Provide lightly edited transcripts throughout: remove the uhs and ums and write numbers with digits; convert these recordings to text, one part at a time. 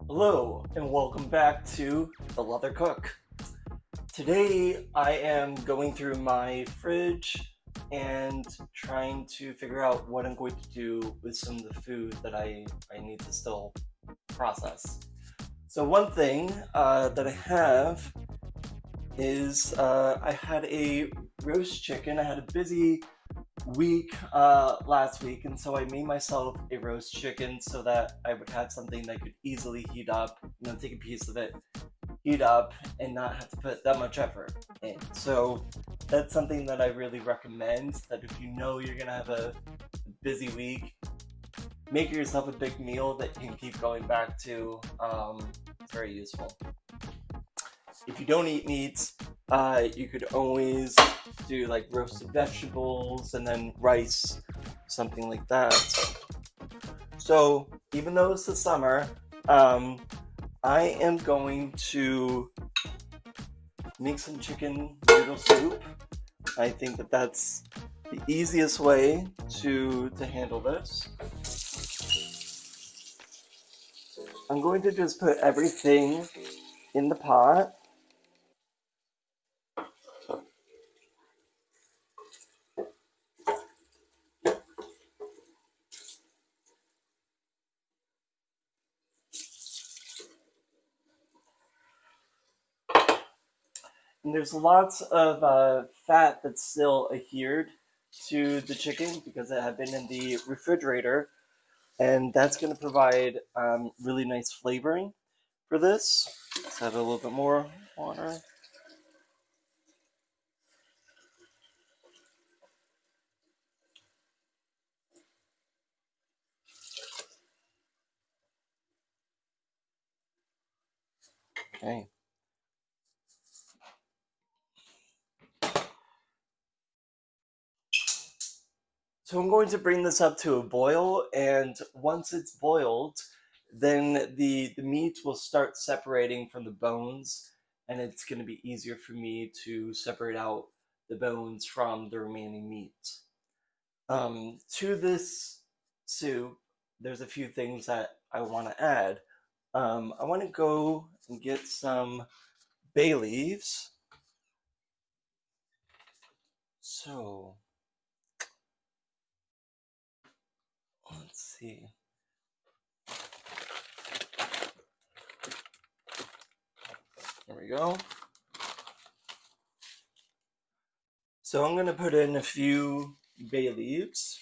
Hello and welcome back to The Leather Cook. Today I am going through my fridge and trying to figure out what I'm going to do with some of the food that I need to still process. So one thing that I have is I had a roast chicken. I had a busy week last week, and so I made myself a roast chicken so that I would have something that could easily heat up, take a piece of it, heat up, and not have to put that much effort in. So that's something that I really recommend, that if you know you're gonna have a busy week, make yourself a big meal that you can keep going back to. It's very useful. If you don't eat meat, you could always do like roasted vegetables and then rice, something like that. So even though it's the summer, I am going to make some chicken noodle soup. I think that that's the easiest way to handle this. I'm going to just put everything in the pot. And there's lots of fat that's still adhered to the chicken because it had been in the refrigerator, and that's going to provide really nice flavoring for this. Let's add a little bit more water. Okay. So I'm going to bring this up to a boil, and once it's boiled, then the meat will start separating from the bones, and it's going to be easier for me to separate out the bones from the remaining meat. To this soup, there's a few things that I want to add. I want to go and get some bay leaves. So, let's see. There we go. So I'm going to put in a few bay leaves.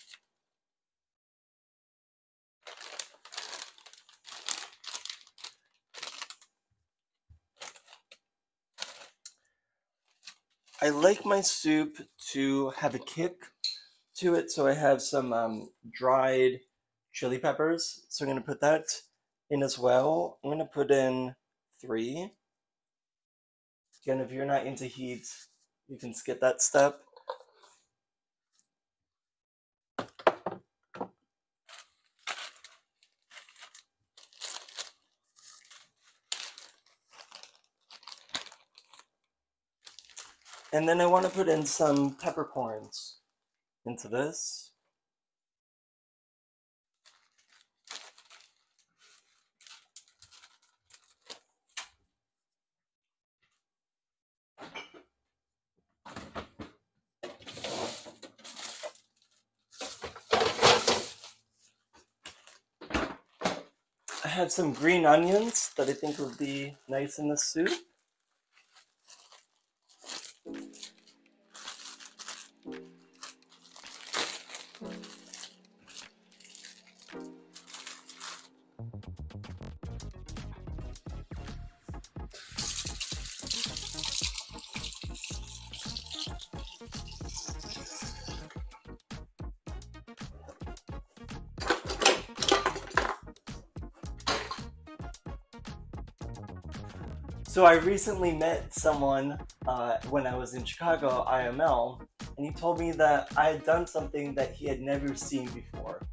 I like my soup to have a kick to it, so I have some dried chili peppers. So I'm going to put that in as well. I'm going to put in 3. Again, if you're not into heat, you can skip that step. And then I want to put in some peppercorns into this. I have some green onions that I think would be nice in this soup. So I recently met someone when I was in Chicago, IML, and he told me that I had done something that he had never seen before,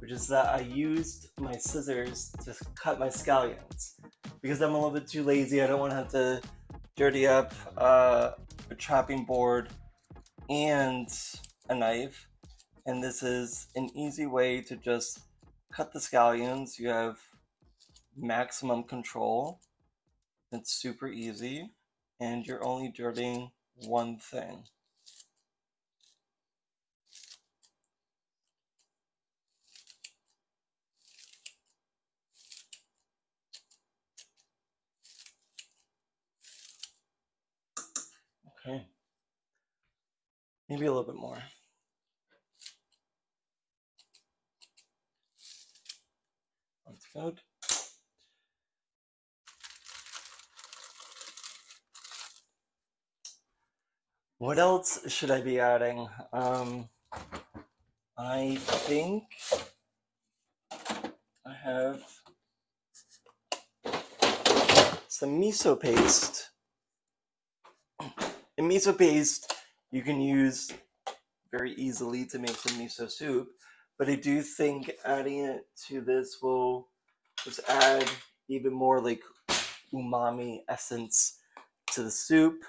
which is that I used my scissors to cut my scallions. Because I'm a little bit too lazy, I don't want to have to dirty up a chopping board and a knife. And this is an easy way to just cut the scallions. You have maximum control. It's super easy, and you're only dirtying one thing. Okay. Maybe a little bit more. That's good. What else should I be adding? I think I have some miso paste. And miso paste you can use very easily to make some miso soup, but I do think adding it to this will just add even more like umami essence to the soup.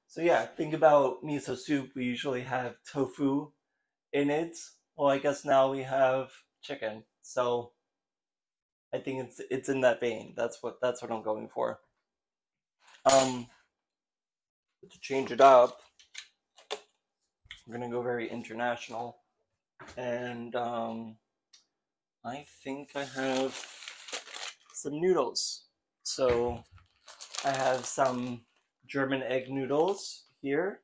So yeah, think about miso soup. We usually have tofu in it. Well, I guess now we have chicken. So I think it's in that vein. That's what I'm going for. To change it up, we're gonna go very international, and I think I have some noodles. So I have some German egg noodles here,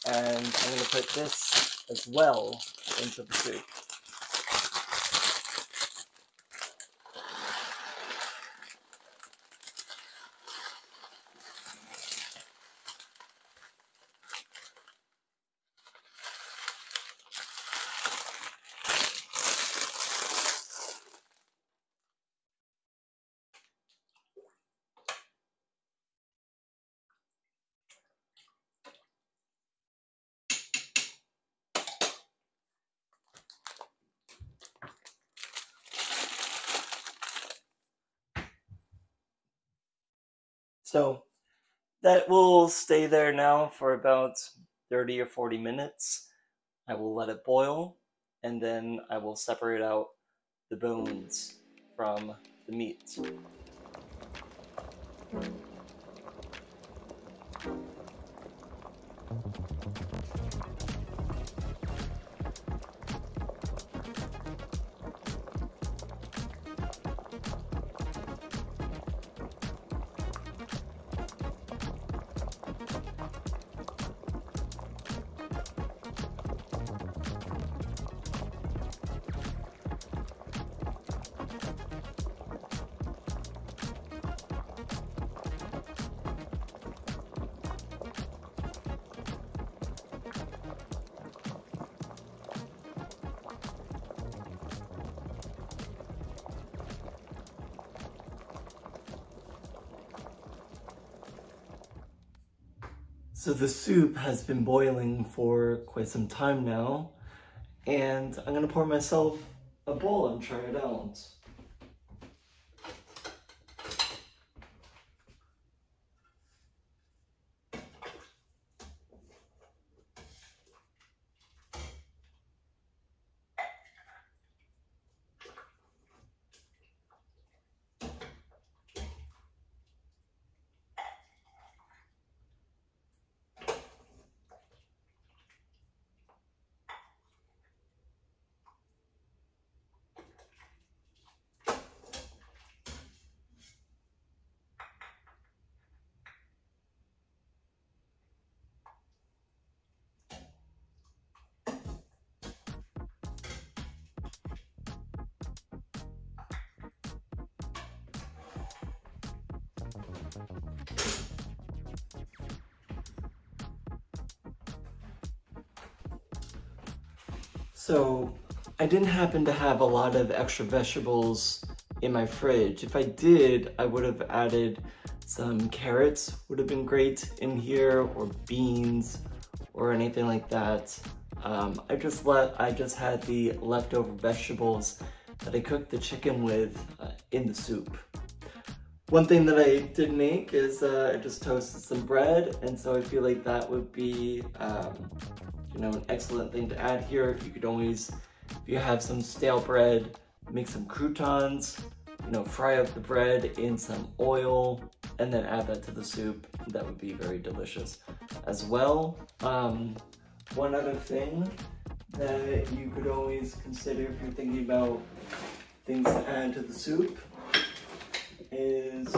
and I'm gonna put this as well into the soup. So that will stay there now for about 30 or 40 minutes. I will let it boil, and then I will separate out the bones from the meat. So the soup has been boiling for quite some time now, and I'm gonna pour myself a bowl and try it out. So I didn't happen to have a lot of extra vegetables in my fridge. If I did, I would have added some carrots, would have been great in here, or beans, or anything like that. I just had the leftover vegetables that I cooked the chicken with in the soup. One thing that I did make is I just toasted some bread, and so I feel like that would be an excellent thing to add here. You could always, if you have some stale bread, make some croutons, fry up the bread in some oil, and then add that to the soup. That would be very delicious as well. One other thing that you could always consider if you're thinking about things to add to the soup is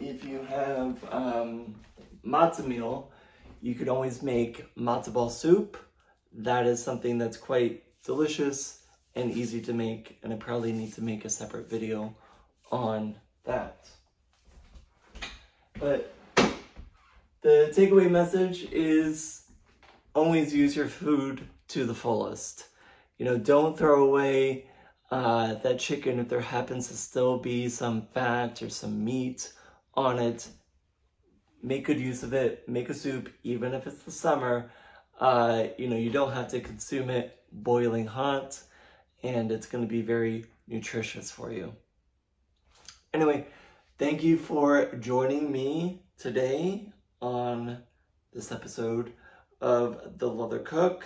if you have matzo meal, you could always make matzo ball soup. That is something that's quite delicious and easy to make, and I probably need to make a separate video on that. But the takeaway message is always use your food to the fullest. Don't throw away that chicken if there happens to still be some fat or some meat on it. Make good use of it. Make a soup, even if it's the summer. You don't have to consume it boiling hot, and it's going to be very nutritious for you. Anyway, thank you for joining me today on this episode of The Leather Cook.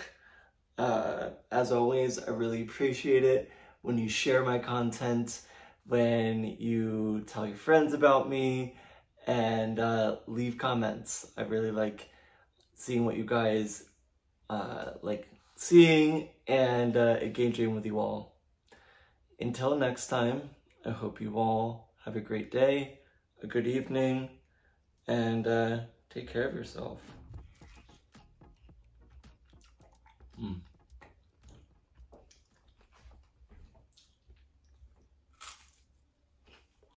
As always, I really appreciate it when you share my content, when you tell your friends about me, and leave comments. I really like seeing what you guys like seeing and engaging with you all. Until next time, I hope you all have a great day, a good evening, and take care of yourself.